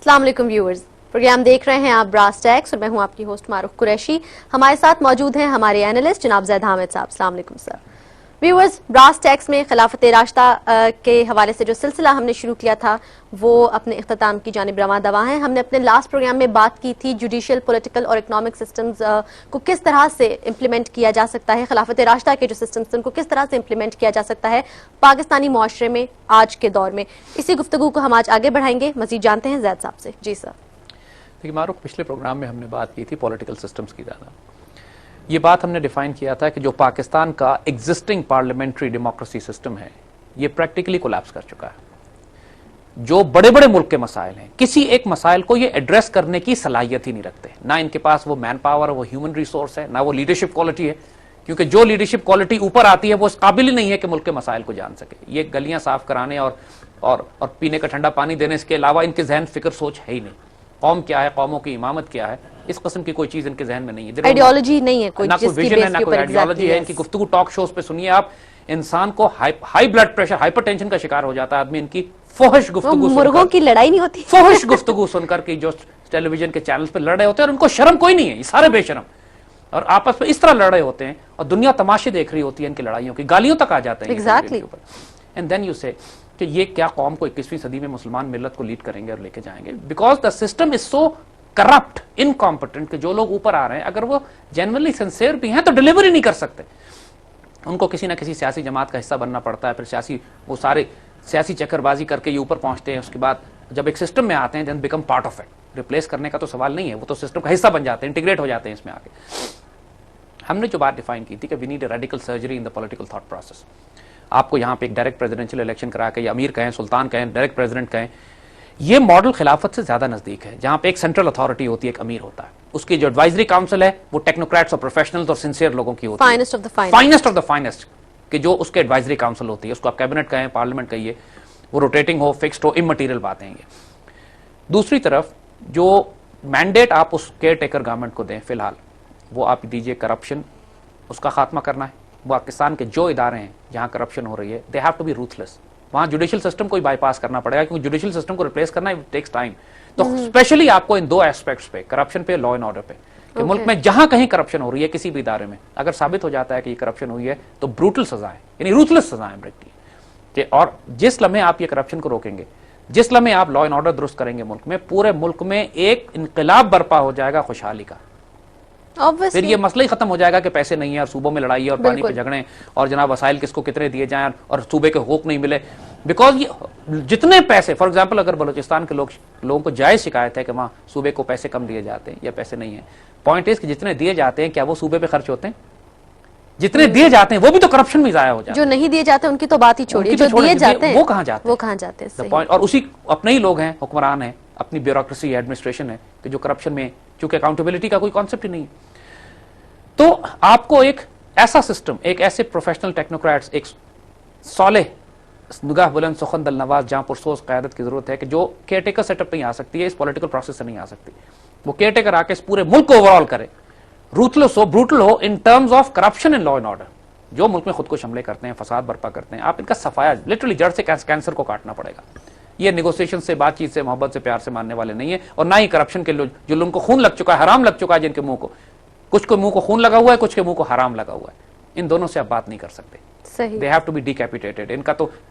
السلام علیکم viewers, programme دیکھ رہے ہیں آپ براس ٹیکس اور میں ہوں آپ کی ہوسٹ معروف قریشی. ہمارے ساتھ موجود ہیں ہمارے اینالسٹ جناب زید حامد صاحب. السلام علیکم سر. ویورز، براس ٹیکس میں خلافت راشدہ کے حوالے سے جو سلسلہ ہم نے شروع کیا تھا وہ اپنے اختتام کی جانب رواں دواں ہیں. ہم نے اپنے لاسٹ پروگرام میں بات کی تھی جوڈیشل، پولیٹیکل اور اکنامک سسٹمز کو کس طرح سے امپلیمنٹ کیا جا سکتا ہے، خلافت راشدہ کے جو سسٹمز ان کو کس طرح سے امپلیمنٹ کیا جا سکتا ہے پاکستانی معاشرے میں آج کے دور میں. اسی گفتگو کو ہم آج آگے بڑھائیں گے. مزید جانتے ہیں زید صاحب سے. جی سر. دیکھیے معروف، پچھلے پروگرام میں ہم نے بات کی تھی پولیٹیکل سسٹمز کی. زیادہ یہ بات ہم نے ڈیفائن کیا تھا کہ جو پاکستان کا ایگزسٹنگ پارلیمنٹری ڈیموکریسی سسٹم ہے یہ پریکٹیکلی کولیپس کر چکا ہے. جو بڑے بڑے ملک کے مسائل ہیں کسی ایک مسائل کو یہ ایڈریس کرنے کی صلاحیت ہی نہیں رکھتے. نہ ان کے پاس وہ مین پاور، وہ ہیومن ریسورس ہے، نہ وہ لیڈرشپ کوالٹی ہے. کیونکہ جو لیڈرشپ کوالٹی اوپر آتی ہے وہ اس قابل ہی نہیں ہے کہ ملک کے مسائل کو جان سکے. یہ گلیاں صاف کرانے اور پینے کا ٹھنڈا پانی دینے کے علاوہ ان کے ذہن فکر سوچ ہے ہی نہیں. قوم کیا ہے، قوموں کی امامت کیا ہے، اس قسم کی کوئی چیز ان کے ذہن میں نہیں ہے. آئیڈیالوجی نہیں ہے کوئی، نہ کوئی ویژن ہے، نہ کوئی آئیڈیالوجی ہے. ان کی گفتگو ٹاک شوز پہ سنیے آپ، انسان کو high blood pressure, hypertension کا شکار ہو جاتا ہے آدمی ان کی فحش گفتگو، مرغوں کی لڑائی نہیں ہوتی، فحش گفتگو سن کر کے جو ٹیلی ویژن کے چینلز پہ لڑ رہے ہوتے ہیں اور ان کو شرم کوئی نہیں ہے. یہ سارے بے شرم اور آپس میں اس طرح لڑ رہے ہوتے ہیں اور دنیا تماشے دیکھ رہی ہوتی ہے ان کی لڑائیوں کی. گالیوں تک آ جاتے ہیں ایگزیکٹلی. اینڈ دین یو سے کہ یہ کیا قوم کو 21ویں صدی میں مسلمان ملت کو لیڈ کریں گے اور لے کے جائیں گے. Because the system is so corrupt, incompetent کہ جو لوگ اوپر آ رہے ہیں اگر وہ جینوئنلی سنسیئر بھی ہیں تو ڈیلیوری نہیں کر سکتے. ان کو کسی نہ کسی سیاسی جماعت کا حصہ بننا پڑتا ہے، پھر وہ سارے سیاسی چکر بازی کر کے یہ اوپر پہنچتے ہیں. اس کے بعد جب ایک سسٹم میں آتے ہیں then become part of it. Replace کرنے کا تو سوال نہیں ہے، وہ تو سسٹم کا حصہ بن جاتے ہیں، انٹیگریٹ ہو جاتے ہیں اس میں آ کے. ہم نے جو بات ڈیفائن کی تھی کہ we need a radical surgery in the political thought process. آپ کو یہاں پہ ایک ڈائریکٹ پریزیڈنشیل الیکشن کرا کے یا امیر کہیں، سلطان کہیں، ڈائریکٹ پریزیڈنٹ کہیں، یہ ماڈل خلافت سے زیادہ نزدیک ہے جہاں پہ ایک سینٹرل اتھارٹی ہوتی ہے، ایک امیر ہوتا ہے. اس کی جو ایڈوائزری کاؤنسل ہے وہ ٹیکنوکریٹس اور پروفیشنلز اور سنسیئر لوگوں کی ہوتی ہے، فائنسٹ آف دا فائنسٹ کہ جو اس کے ایڈوائزری کاؤنسل ہوتی ہے. اس کو آپ کیبنٹ کہیں، پارلیمنٹ کہیے، وہ روٹیٹنگ ہو، فکسڈ ہو، امٹیریل باتیں. یہ دوسری طرف جو مینڈیٹ آپ اس کیئر ٹیکر گورنمنٹ کو دیں فی الحال وہ آپ دیجئے کرپشن، اس کا خاتمہ کرنا ہے. پاکستان کے جو ادارے ہیں جہاں کرپشن ہو رہی ہے دے ہیو ٹو بی روتھلیس. وہاں جوڈیشل سسٹم کو ہی بائی پاس کرنا پڑے گا کیونکہ جوڈیشل سسٹم کو ریپلیس کرنا ٹیکس ٹائم. تو اسپیشلی آپ کو ان دو ایسپیکٹس پہ، کرپشن پہ، لا اینڈ آرڈر پہ، کہ ملک میں جہاں کہیں کرپشن ہو رہی ہے کسی بھی ادارے میں اگر ثابت ہو جاتا ہے کہ یہ کرپشن ہوئی ہے تو بروٹل سزائیں، یعنی روتھلیس سزائیں بڑھتی ہیں. اور جس لمحے آپ یہ کرپشن کو روکیں گے، جس لمحے آپ لا اینڈ آرڈر درست کریں گے ملک میں، پورے ملک میں ایک انقلاب برپا ہو جائے گا خوشحالی کا. پھر یہ مسئلہ ہی ختم ہو جائے گا کہ پیسے نہیں ہیں اور صوبوں میں لڑائی ہے اور پانی پہ جھگڑے اور جناب وسائل کس کو کتنے دیے جائیں اور صوبے کے حقوق نہیں ملے. بیکاز یہ جتنے پیسے، فار ایگزامپل اگر بلوچستان کے لوگوں کو جائز شکایت ہے کہ وہاں صوبے کو پیسے کم دیے جاتے ہیں یا پیسے نہیں ہیں، پوائنٹ از کہ جتنے دیے جاتے ہیں کیا وہ صوبے پہ خرچ ہوتے ہیں؟ جتنے دیے جاتے ہیں وہ بھی تو کرپشن میں ضائع ہو جاتے ہیں. جو نہیں دیے جاتے ان کی تو بات ہی چھوڑیے، جو دیے جاتے ہیں وہ کہاں جاتے ہیں؟ وہ کہاں جاتے ہیں؟ اور اسی اپنے ہی لوگ ہیں، حکمران ہیں، اپنی بیوروکریسی ایڈمنسٹریشن ہے کہ جو کرپشن میں، چونکہ اکاؤنٹیبلٹی کا کوئی کانسیپٹ ہی نہیں ہے. تو آپ کو ایک ایسا سسٹم، ایک ایسے پروفیشنل ٹیکنوکریٹس، ایک صالح نگاہ بلند سخن دل نواز جہاں پرسوز قیادت کی ضرورت ہے کہ جو کیئر ٹیکر سیٹ اپ نہیں آ سکتی ہے، اس پولیٹیکل پروسیس سے نہیں آ سکتی. وہ کیئر ٹیکر آ کے اس پورے ملک کو اوور آل کرے، روتھلیس ہو، بروٹل ہو in terms of corruption and law and order. جو ملک میں خود کو حملے کرتے ہیں، فساد برپا کرتے ہیں، آپ ان کا صفایا لٹرلی جڑ سے کینسر کو کاٹنا پڑے گا. یہ نیگوسیشن سے، بات چیت سے، محبت سے، پیار سے ماننے والے نہیں ہیں. اور نہ ہی کرپشن کے لوگ جو لوگوں کو خون لگ چکا ہے، حرام لگ چکا ہے، جن کے منہ کو، کچھ کو منہ کو خون لگا ہوا ہے، کچھ کے منہ کو حرام لگا ہوا ہے، ان دونوں سے آپ بات نہیں کر سکتے. They have to be decapitated.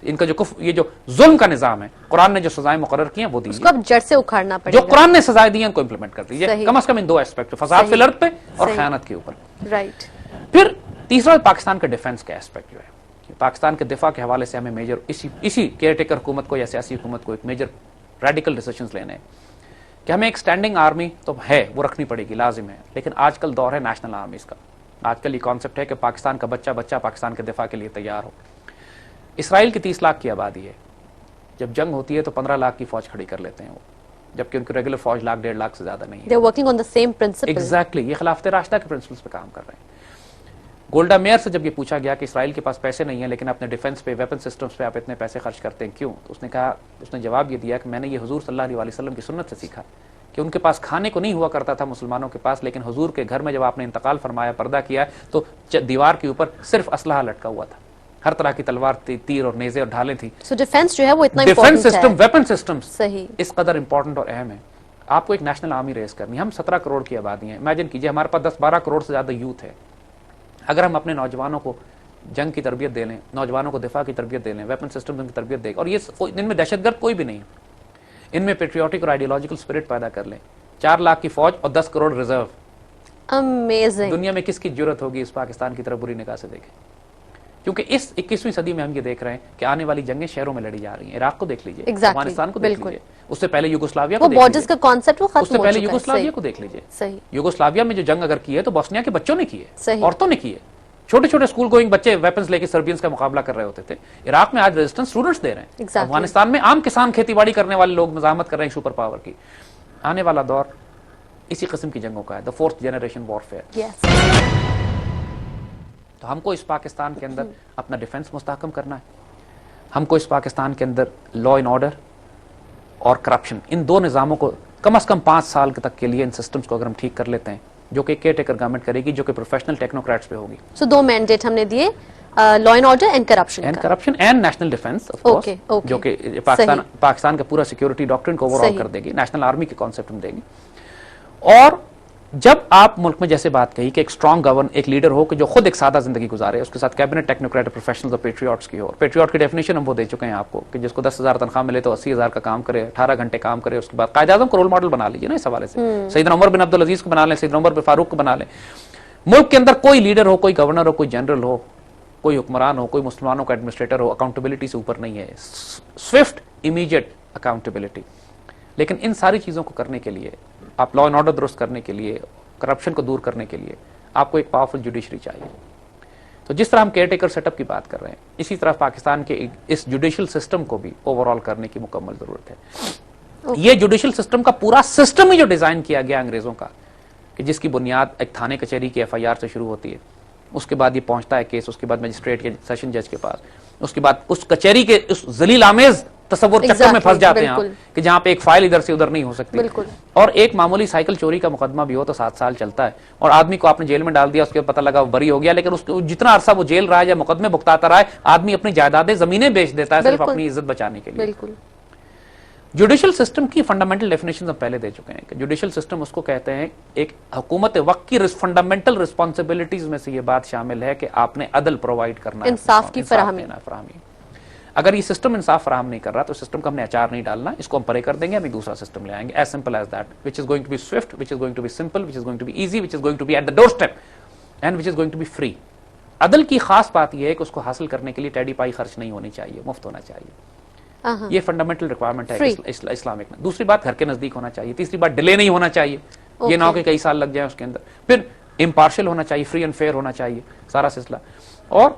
ان کا جو یہ جو ظلم کا نظام ہے، قرآن نے جو سزائیں مقرر کی ہیں وہ دیجیے، اس کو اب جڑ سے اکھاڑنا پڑے گا. جو قرآن نے سزائیں دی ہیں ان کو امپلیمنٹ کر دیجیے، کم از کم ان دو ایسپیکٹ، فساد فی الارض پہ اور خیانت کے اوپر. رائٹ. پھر تیسرا پاکستان کا ڈیفنس کا ایسپیکٹ جو ہے، پاکستان کے دفاع کے حوالے سے ہمیں میجر اسی کیئر ٹیکر حکومت کو یا سیاسی حکومت کو ایک میجر ریڈیکل ڈیسیشنز لینے ہیں کہ ہمیں ایک اسٹینڈنگ آرمی تو ہے، وہ رکھنی پڑے گی، لازم ہے. لیکن آج کل دور ہے نیشنل آرمیز کا. آج کل یہ کانسیپٹ ہے کہ پاکستان کا بچہ پاکستان کے دفاع کے لیے تیار ہو. اسرائیل کی 30 لاکھ کی آبادی ہے، جب جنگ ہوتی ہے تو 15 لاکھ کی فوج کھڑی کر لیتے ہیں وہ، جبکہ ان کی ریگولر فوج 1.5 لاکھ سے زیادہ نہیں ہے. They are working on the same principle. Exactly, یہ خلافت راشدہ کے پرنسپلز پہ کام کر رہے ہیں. گولڈا میئر سے جب یہ پوچھا گیا کہ اسرائیل کے پاس پیسے نہیں ہیں لیکن اپنے ڈیفنس پہ، ویپن سسٹمز پہ آپ اتنے پیسے خرچ کرتے ہیں کیوں، تو اس نے جواب یہ دیا کہ میں نے یہ حضور صلی اللہ علیہ وسلم کی سنت سے سیکھا کہ ان کے پاس کھانے کو نہیں ہوا کرتا تھا مسلمانوں کے پاس، لیکن حضور کے گھر میں جب آپ نے انتقال فرمایا، پردہ کیا تو دیوار کے اوپر صرف اسلحہ لٹکا ہوا تھا. ہر طرح کی تلوار تھی، تیر اور نیزے اور ڈھالیں تھی. سو ڈیفینس جو ہے وہ اتنا ڈیفنس سسٹم، ویپن سسٹمز صحیح اس قدر امپورٹنٹ اور اہم ہے. آپ کو ایک نیشنل آرمی ریز کرنی ہے. ہم 17 کروڑ کی آبادی ہیں. امیجن کیجئے ہمارے پاس 10-12 کروڑ سے زیادہ یوتھ ہے. اگر ہم اپنے نوجوانوں کو جنگ کی تربیت دے لیں، نوجوانوں کو دفاع کی تربیت دے لیں، ویپن سسٹم کی تربیت دے، اور یہ ان میں دہشت گرد کوئی بھی نہیں، ان میں پیٹریوٹک اور آئیڈیولوجیکل اسپرٹ پیدا کر لیں، 4 لاکھ کی فوج اور 10 کروڑ ریزرو. امیزنگ. دنیا میں کس کی ضرورت ہوگی اس پاکستان کی طرف بری نگاہ سے دیکھیں؟ کیونکہ اس 21ویں صدی میں ہم یہ دیکھ رہے ہیں کہ آنے والی جنگیں شہروں میں لڑی جا رہی ہیں. عراق کو دیکھ لیجئے، افغانستان کو دیکھ لیجئے، اس سے پہلے یوگوسلاویا کو وہ دیکھ بارڈرز لیجئے، کا کانسیپٹ وہ اس ختم سے ہو پہلے چکا ہے. یوگوسلاویا کو دیکھ لیجئے. صحیح. یوگوسلاویا میں جو جنگ اگر کی ہے تو بوسنیا کے بچوں نے کی ہے، صحیح. عورتوں نے کی ہے. چھوٹے چھوٹے اسکول گوئنگ بچے ویپنز لے کے سربینز کا مقابلہ کر رہے ہوتے تھے. عراق میں آج ریزسٹنس اسٹوڈنٹس دے رہے ہیں. Exactly. افغانستان میں عام کسان کھیتی باڑی کرنے والے لوگ مزاحمت کر رہے ہیں سپر پاور کی. آنے والا دور اسی قسم کی جنگوں کا ہے، the 4th generation warfare. Yes. تو ہم کو اس پاکستان کے اندر اپنا ڈیفنس مستحکم کرنا ہے. ہم کو اس پاکستان کے اندر لا اینڈ آرڈر اور کرپشن، ان دو نظاموں کو کم از کم 5 سال تک کے لیے ان سسٹمز کو اگر ہم ٹھیک کر لیتے ہیں، جو کہ کیئر ٹیکر گورنمنٹ کرے گی، جو کہ پروفیشنل ٹیکنوکریٹس پہ ہوگی. سو 2 مینڈیٹ ہم نے دیے، لا and order and corruption and corruption and national defence of course, جو کہ پاکستان کا پورا سیکورٹی ڈاکٹرن کو اوور آل کر دے گی. نیشنل آرمی کے کانسیپٹ ہم دے گی. اور جب آپ ملک میں جیسے بات کہی کہ ایک اسٹرانگ گورن، ایک لیڈر ہو کہ جو خود ایک سادہ زندگی گزارے، اس کے ساتھ کیبنٹ ٹیکنوکریٹ پروفیشنلز اور پیٹریوٹس کی ہو. پیٹریوٹ کی ڈیفینیشن ہم وہ دے چکے ہیں آپ کو کہ جس کو 10,000 تنخواہ ملے تو 80,000 کا کام کرے، 18 گھنٹے کام کرے. اس کے بعد قائد اعظم کو رول ماڈل بنا لیجیے نا اس حوالے سے. سیدنا عمر بن عبدالعزیز کو بنا لیں، سیدنا عمر بن فاروق کو بنا لیں. ملک کے اندر کوئی لیڈر ہو، کوئی گورنر ہو، کوئی جنرل ہو، کوئی حکمران ہو، کوئی مسلمانوں کا ایڈمنسٹریٹر ہو، اکاؤنٹیبلٹی سے اوپر نہیں ہے. Swift immediate accountability. لیکن ان ساری چیزوں کو کرنے کے لیے، آپ لا اینڈ آرڈر درست کرنے کے لیے، کرپشن کو دور کرنے کے لیے، آپ کو ایک پاورفل جوڈیشری چاہیے. تو جس طرح ہم کیئر ٹیکر سیٹ اپ کی بات کر رہے ہیں، اسی طرح پاکستان کے اس جوڈیشل سسٹم کو بھی اوور آل کرنے کی مکمل ضرورت ہے. یہ جوڈیشل سسٹم کا پورا سسٹم ہی جو ڈیزائن کیا گیا انگریزوں کا، کہ جس کی بنیاد ایک تھانے کچہری کی FIR سے شروع ہوتی ہے، اس کے بعد یہ پہنچتا ہے کیس، اس کے بعد مجسٹریٹ کے سیشن جج کے پاس، اس کے بعد اس کچہری کے اس ذلیل آمیز تصور چکر میں پھنس جاتے ہیں کہ جہاں پہ ایک فائل ادھر سے ادھر نہیں ہو سکتی. اور ایک معمولی سائیکل چوری کا مقدمہ بھی ہو تو 7 سال چلتا ہے، اور آدمی کو آپ نے جیل میں ڈال دیا، اس کے پتہ لگا وہ بری ہو گیا، لیکن اس کو جتنا عرصہ وہ جیل رہا ہے یا مقدمے بھگتاتا رہا ہے، آدمی اپنی جائیدادیں زمینیں بیچ دیتا ہے صرف اپنی عزت بچانے کے لیے. جوڈیشل سسٹم کی فنڈامنٹل ڈیفینیشن ہم پہلے دے چکے ہیں کہ جوڈیشل سسٹم اس کو کہتے ہیں ایک حکومت وقت کی فنڈامنٹل رسپانسبلٹیز میں سے یہ بات شامل ہے کہ آپ نے عدل پرووائڈ کرنا ہے، انصاف کی فراہمی. اگر یہ سسٹم انصاف فراہم نہیں کر رہا تو سسٹم کا ہم نے اچار نہیں ڈالنا، اس کو ہم پرے کر دیں گے، ہم ایک دوسرا سسٹم لے آئیں گے. As simple as that, which is going to be swift, which is going to be simple, which is going to be easy, which is going to be at the doorstep, and which is going to be free. عدل کی خاص بات یہ ہے کہ اس کو حاصل کرنے کے لیے ٹیڈی پائی خرچ نہیں ہونی چاہیے، مفت ہونا چاہیے. یہ فنڈامنٹل ریکوائرمنٹ ہے اسلامک میں. دوسری بات گھر کے نزدیک ہونا چاہیے. تیسری بات ڈیلے نہیں ہونا چاہیے، یہ نہ ہو کہ کئی سال لگ جائیں اس کے اندر. پھر امپارشل ہونا چاہیے، فری اینڈ فیئر ہونا چاہیے سارا سلسلہ. اور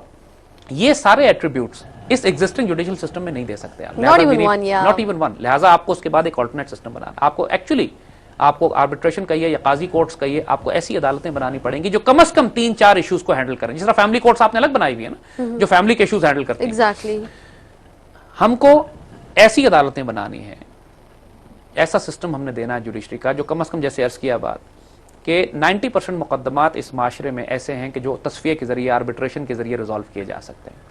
یہ سارے ایٹریبیوٹس اس ایگزسٹنگ جوڈیشل سسٹم میں نہیں دے سکتے آپ. Not even one. لہٰذا آپ کو اس کے بعد ایک آلٹرنیٹ سسٹم بنانا. آپ کو ایکچولی آپ کو آربیٹریشن کہیے یا قاضی کورٹس کہیے، آپ کو ایسی عدالتیں بنانی پڑیں گی جو کم از کم 3-4 ایشوز کو ہینڈل کریں. جس طرح فیملی کورٹس آپ نے الگ بنائی ہوئی ہے نا، جو فیملی کے ایشوز ہینڈل کرتے ہیں. ایگزیکٹلی. ہم کو ایسی عدالتیں بنانی ہیں، ایسا سسٹم ہم نے دینا ہے جوڈیشری کا جو کم از کم جیسے عرض کیا بات کہ 90% مقدمات اس معاشرے میں ایسے ہیں کہ جو تصفیے کے ذریعے، آربیٹریشن کے ذریعے ریزالو کیے جا سکتے ہیں.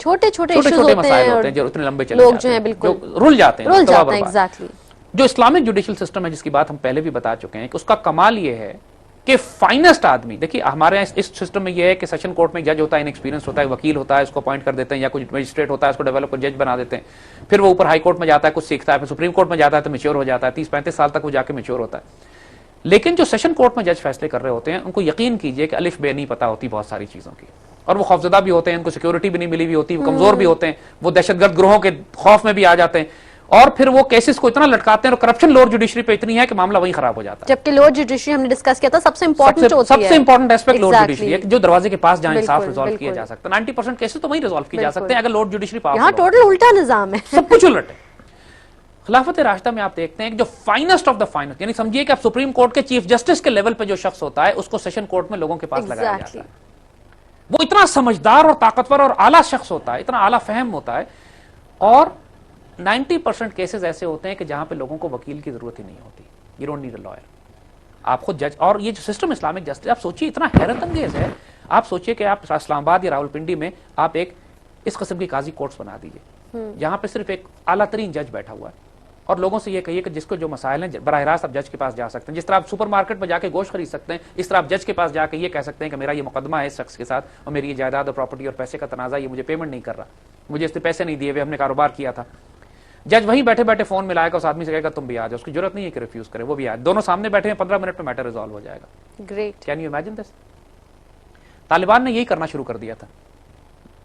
چھوٹے چھوٹے مسائل ہوتے ہیں جو اتنے لمبے چلے جاتے ہیں، جو رول جاتے ہیں. جو اسلامک جوڈیشل سسٹم ہے جس کی بات ہم پہلے بھی بتا چکے ہیں کہ اس کا کمال یہ ہے کہ فائنسٹ آدمی، دیکھیے ہمارے اس سسٹم میں یہ ہے کہ سیشن کورٹ میں جج ہوتا ہے، انیکسپیرینس ہوتا ہے، وکیل ہوتا ہے، اس کو اپوائنٹ کر دیتے ہیں، یا کوئی مجسٹریٹ ہوتا ہے اس کو ڈیولپ جج بنا دیتے ہیں. پھر وہ اوپر ہائی کورٹ میں جاتا ہے، کچھ سیکھتا ہے، پھر سپریم کورٹ میں جاتا ہے تو میچور ہو جاتا ہے. 30-35 سال تک وہ جا کے میچور ہوتا ہے. لیکن جو سیشن کورٹ میں جج فیصلے کر رہے ہوتے ہیں ان کو یقین کیجئے کہ الف بے نہیں پتا ہوتی بہت ساری چیزوں کی، اور وہ خوفزدہ بھی ہوتے ہیں، ان کو سیکورٹی بھی نہیں ملی ہوئی ہوتی، وہ کمزور بھی ہوتے ہیں، وہ دہشت گرد گروہوں کے خوف میں بھی آ جاتے ہیں، اور پھر وہ کیسز کو اتنا لٹکاتے ہیں اور کرپشن لوور جوڈیشری پہ اتنی ہے کہ معاملہ وہیں خراب ہو جاتا ہے. جبکہ لوور جوڈیشری ہم نے ڈسکس کیا تھا سب سے امپورٹنٹ ہوتی ہے، سب سے امپورٹنٹ ایسپیکٹ لوور جوڈیشری ہے جو دروازے کے پاس جہاں انصاف ریزالو کیا جا سکتا ہے. 90% کیسز تو وہیں ریزالو کیے جا سکتے ہیں اگر لوور جوڈیشری پاس. یہاں ٹوٹل الٹا نظام ہے، سب کچھ الٹ ہے. خلافت راشدہ میں آپ دیکھتے ہیں کہ جو فائنسٹ آف دا فائنسٹ، یعنی سمجھیے کہ آپ سپریم کورٹ کے چیف جسٹس کے لیول پہ جو شخص ہوتا ہے اس کو سیشن کورٹ میں لوگوں کے پاس لگایا جاتا ہے. وہ اتنا سمجھدار اور طاقتور اور اعلیٰ شخص ہوتا ہے، اتنا اعلیٰ فہم ہوتا ہے. اور 90% کیسز ایسے ہوتے ہیں کہ جہاں پہ لوگوں کو وکیل کی ضرورت ہی نہیں ہوتی. You don't need a lawyer, آپ خود جج. اور یہ جو سسٹم اسلامک جسٹس، آپ سوچیے اتنا حیرت انگیز ہے. آپ سوچیے کہ آپ اسلام آباد یا راولپنڈی میں آپ ایک اس قسم کی قاضی کورٹس بنا دیجیے یہاں پہ صرف ایک اعلیٰ ترین جج بیٹھا ہوا ہے اور لوگوں سے یہ کہیے کہ جس کو جو مسائل ہیں براہ راست آپ جج کے پاس جا سکتے ہیں. جس طرح آپ سپر مارکیٹ میں جا کے گوشت خرید سکتے ہیں, اس طرح آپ جج کے پاس جا کے یہ کہہ سکتے ہیں کہ میرا یہ مقدمہ ہے اس شخص کے ساتھ اور میری یہ جائیداد اور پراپرٹی اور پیسے کا تنازع, یہ مجھے پیمنٹ نہیں کر رہا, مجھے اس نے پیسے نہیں دیے ہوئے, ہم نے کاروبار کیا تھا. جج وہیں بیٹھے بیٹھے فون میں لائے گا, اس آدمی سے کہے گا تم بھی آ جاؤ, اس کی ضرورت نہیں ہے کہ ریفیوز کرے, وہ بھی آئے, دونوں سامنے بیٹھے ہیں, 15 منٹ میں میٹر ریزالو ہو جائے گا. Great. Can you imagine this? Taliban نے یہی کرنا شروع کر دیا تھا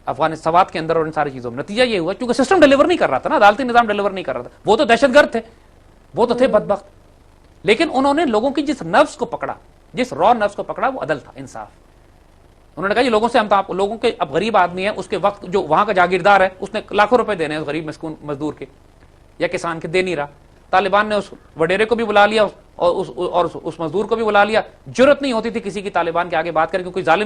افغان سوات کے اندر اور ان ساری چیزوں میں. نتیجہ یہ ہوا کیونکہ سسٹم ڈیلیور نہیں کر رہا تھا نا, عدالتی نظام ڈیلیور نہیں کر رہا تھا. وہ تو دہشت گرد تھے, وہ تو تھے بدبخت, لیکن انہوں نے لوگوں کی جس نفس کو پکڑا, جس را نفس کو پکڑا, وہ عدل تھا, انصاف. انہوں نے کہا یہ لوگوں سے ہم تو لوگوں کے اب غریب آدمی ہے, اس کے وقت جو وہاں کا جاگیردار ہے اس نے لاکھوں روپے دینے ہیں اس غریب مسکون مزدور کے یا کسان کے, دے نہیں رہا. طالبان نے اس وڈیرے کو بھی بلا لیا اور اس مزدور کو بھی بلا لیا. جرت نہیں ہوتی تھی کسی کی طالبان کے آگے بات کریں کہ کوئی ظالم